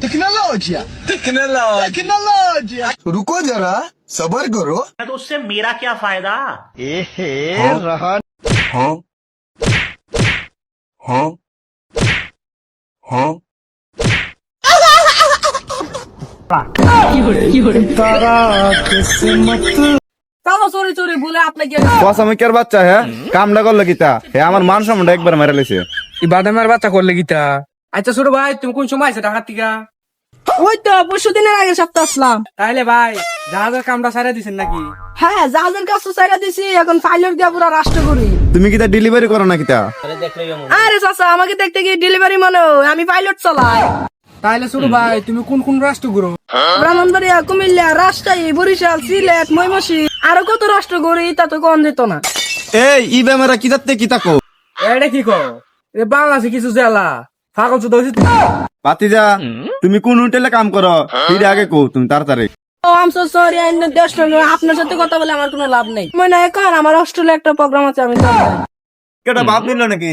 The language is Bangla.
टेक्नोलॉजिया टेक्नोलॉजिया रुको जरा सबर करो। तो उससे मेरा क्या फायदा? हाँ हाँ हाँ তাও চোরি চোরি বলে আপনাকে কসামিকের বাচ্চা হ্যাঁ কামটা করলো কিতা হে আমার মান সম্মানটা একবার মেরে লেছে। এই বাদামের বাচ্চা করলে গীতা। আচ্ছা ছোট ভাই তুমি কোন সময় আছে ঢাকার থেকে? ওই তো পরশু দিনের আগে সপ্তাহ আসলাম। তাইলে ভাই জাহাজের কামটা সারা দিছেন নাকি? হ্যাঁ জাহাজের কাছে চাইরা দিছি, এখন পাইলট দিয়া পুরো রাষ্ট্র করি। তুমি কিতা ডেলিভারি করো না কিতা? আরে চাচা আমাকে দেখতে কি ডেলিভারি মনে হয়? আমি পাইলট চালাই। তাইলে ছোট ভাই তুমি কোন কোন রাষ্ট্র ঘুরো? ব্রাহ্মণবাড়িয়া, কুমিল্লা, রাজশাহী, বরিশাল, সিলেট, ময়মনসিংহ আরো কত রাষ্ট্র ঘুরি, তা তো কম দিত না। এই ই বেমারা কিতাতে কিতা কো? এটা কি কো? এ বাংলাদেশে কিছু জেলা পাগল চোদ হইছে তুমি। বাতিজা তুমি কোন হোটেলে কাম করো ফিরে আগে কো তুমি তাড়াতাড়ি। ও আই এম সো সরি, আপনার সাথে কথা বলে আমার কোনো লাভ নেই। মনে হয় কারণ আমার অস্ট্রেলিয়া একটা প্রোগ্রাম আছে, আমি চলে যাই। কেটা বাপ নিল নাকি?